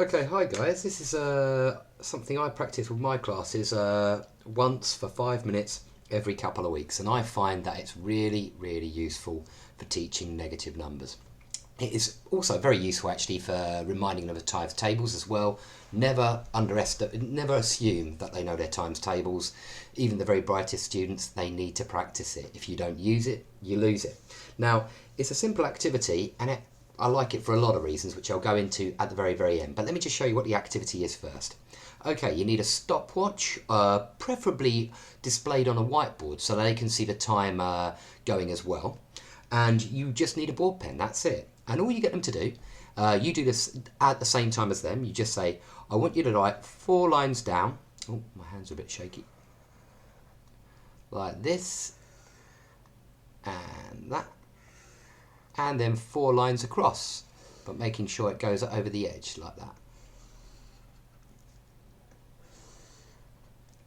Okay, hi guys. This is something I practice with my classes once for 5 minutes every couple of weeks, and I find that it's really, really useful for teaching negative numbers. It is also very useful actually for reminding them of times tables as well. Never assume that they know their times tables. Even the very brightest students, they need to practice it. If you don't use it, you lose it. Now, it's a simple activity, and I like it for a lot of reasons, which I'll go into at the very, very end. But let me just show you what the activity is first. Okay, you need a stopwatch, preferably displayed on a whiteboard so they can see the time going as well. And you just need a ball pen, that's it. And all you get them to do, you do this at the same time as them. You just say, I want you to write 4 lines down. Oh, my hands are a bit shaky. Like this, and that. And then 4 lines across, but making sure it goes over the edge like that.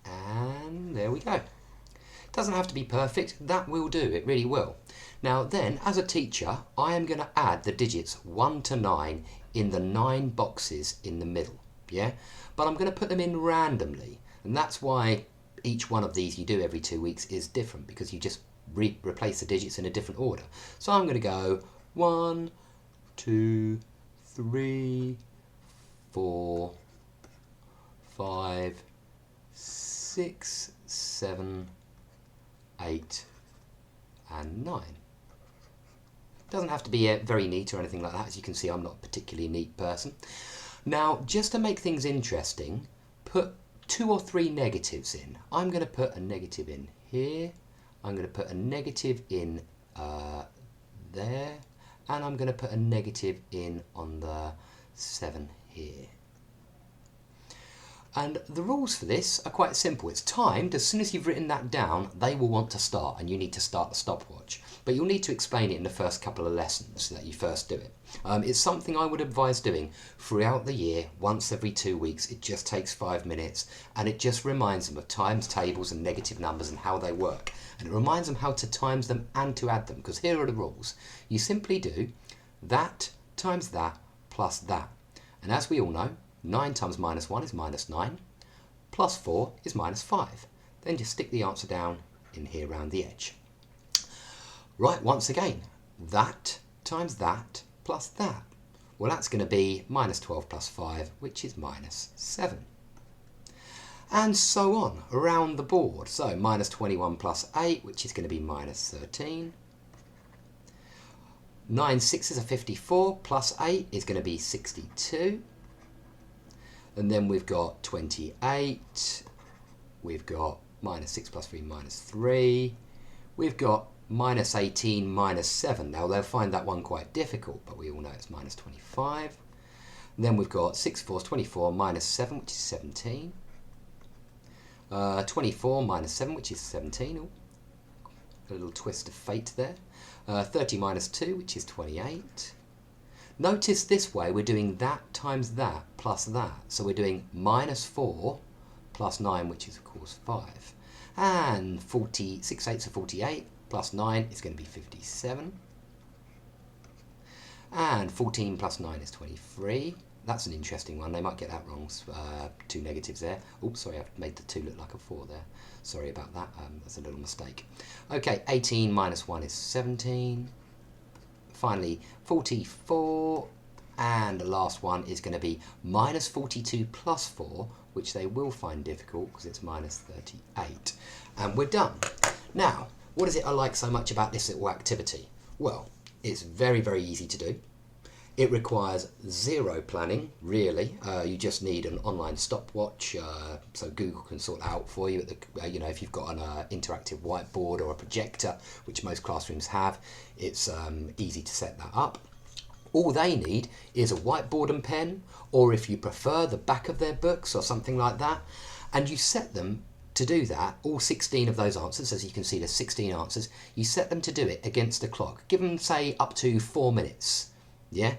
And there we go. Doesn't have to be perfect, that will do, it really will. Now then, as a teacher, I am going to add the digits 1 to 9 in the 9 boxes in the middle, yeah? But I'm going to put them in randomly, and that's why each one of these you do every 2 weeks is different, because you just replace the digits in a different order. So I'm going to go 1, 2, 3, 4, 5, 6, 7, 8 and 9. Doesn't have to be very neat or anything like that. As you can see, I'm not a particularly neat person. Now, just to make things interesting, put 2 or 3 negatives in. I'm going to put a negative in here. I'm going to put a negative in there, and I'm going to put a negative in on the 7 here. And the rules for this are quite simple. It's timed. As soon as you've written that down, they will want to start, and you need to start the stopwatch. But you'll need to explain it in the first couple of lessons that you first do it. It's something I would advise doing throughout the year, once every 2 weeks. It just takes 5 minutes, and it just reminds them of times tables and negative numbers and how they work. And it reminds them how to times them and to add them, because here are the rules. You simply do that times that plus that. And as we all know, 9 times minus 1 is minus 9, plus 4 is minus 5. Then just stick the answer down in here around the edge. Right, once again, that times that plus that. Well, that's going to be minus 12 plus 5, which is minus 7. And so on, around the board. So minus 21 plus 8, which is going to be minus 13. 9 sixes are 54, plus 8 is going to be 62. And then we've got 28, we've got minus 6 plus 3 minus 3, we've got minus 18 minus 7. Now they'll find that one quite difficult, but we all know it's minus 25. And then we've got 6 fours, 24 minus 7, which is 17. 24 minus 7, which is 17. Ooh, a little twist of fate there. 30 minus 2, which is 28. Notice this way we're doing that times that plus that. So we're doing minus 4 plus 9, which is of course 5. And 6 eighths are 48 plus 9 is going to be 57. And 14 plus 9 is 23. That's an interesting one. They might get that wrong. 2 negatives there. Oops, sorry, I've made the 2 look like a 4 there. Sorry about that. That's a little mistake. Okay, 18 minus 1 is 17. Finally, 44, and the last one is going to be minus 42 plus 4, which they will find difficult because it's minus 38. And we're done. Now, what is it I like so much about this little activity? Well, it's very, very easy to do. It requires 0 planning, really. You just need an online stopwatch, so Google can sort that out for you. If you've got an interactive whiteboard or a projector, which most classrooms have, it's easy to set that up. All they need is a whiteboard and pen, or if you prefer, the back of their books or something like that. And you set them to do that, all 16 of those answers. As you can see, there's 16 answers. You set them to do it against the clock. Give them, say, up to 4 minutes. Yeah,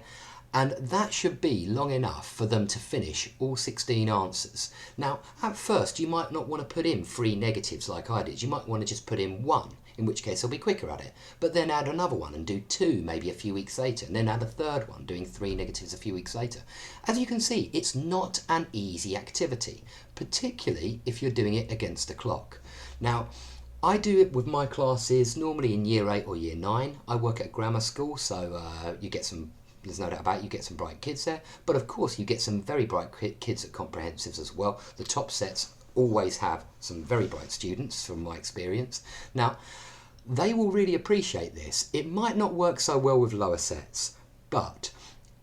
and that should be long enough for them to finish all 16 answers. Now, at first, you might not want to put in 3 negatives like I did. You might want to just put in 1. in which case they'll be quicker at it. But then add another one and do 2 maybe a few weeks later, and then add a third one doing 3 negatives a few weeks later. As you can see, it's not an easy activity, particularly if you're doing it against the clock. Now, I do it with my classes normally in year 8 or year 9. I work at a grammar school, so you get some, there's no doubt about it, you get some bright kids there. But of course you get some very bright kids at comprehensives as well. The top sets always have some very bright students from my experience. Now, they will really appreciate this. It might not work so well with lower sets, but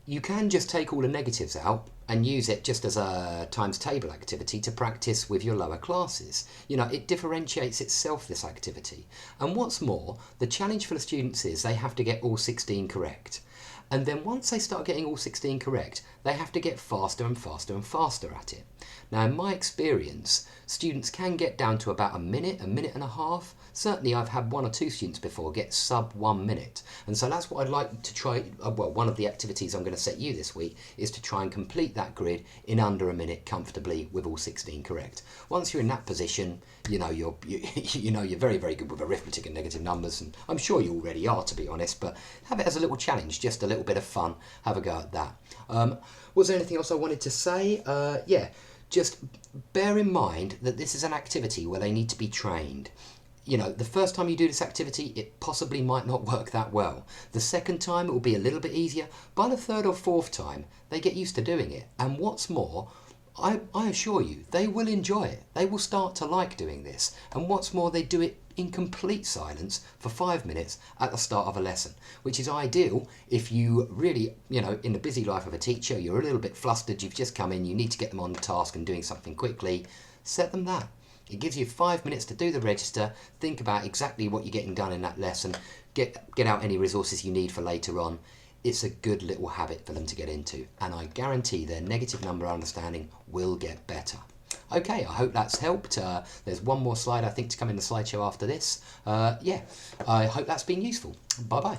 you can just take all the negatives out and use it just as a times table activity to practice with your lower classes. You know, it differentiates itself, this activity. And what's more, the challenge for the students is they have to get all 16 correct. And then once they start getting all 16 correct, they have to get faster and faster and faster at it. Now, in my experience, students can get down to about a minute and a half. Certainly I've had 1 or 2 students before get sub 1 minute. And so that's what I'd like to try. Well, one of the activities I'm going to set you this week is to try and complete that grid in under a minute comfortably with all 16 correct. Once you're in that position, you know you're very, very good with arithmetic and negative numbers, and I'm sure you already are, to be honest, but have it as a little challenge, just a little bit of fun. Have a go at that. Was there anything else I wanted to say? Yeah, just bear in mind that this is an activity where they need to be trained. You know, the first time you do this activity, it possibly might not work that well. The second time, it will be a little bit easier. By the third or fourth time, they get used to doing it. And what's more, I assure you, they will enjoy it. They will start to like doing this. And what's more, they do it in complete silence for 5 minutes at the start of a lesson, which is ideal if you really, you know, in the busy life of a teacher, you're a little bit flustered, you've just come in, you need to get them on the task and doing something quickly. Set them that. It gives you 5 minutes to do the register, think about exactly what you're getting done in that lesson, get out any resources you need for later on. It's a good little habit for them to get into, and I guarantee their negative number understanding will get better. Okay, I hope that's helped. There's one more slide I think to come in the slideshow after this. Yeah, I hope that's been useful. Bye bye.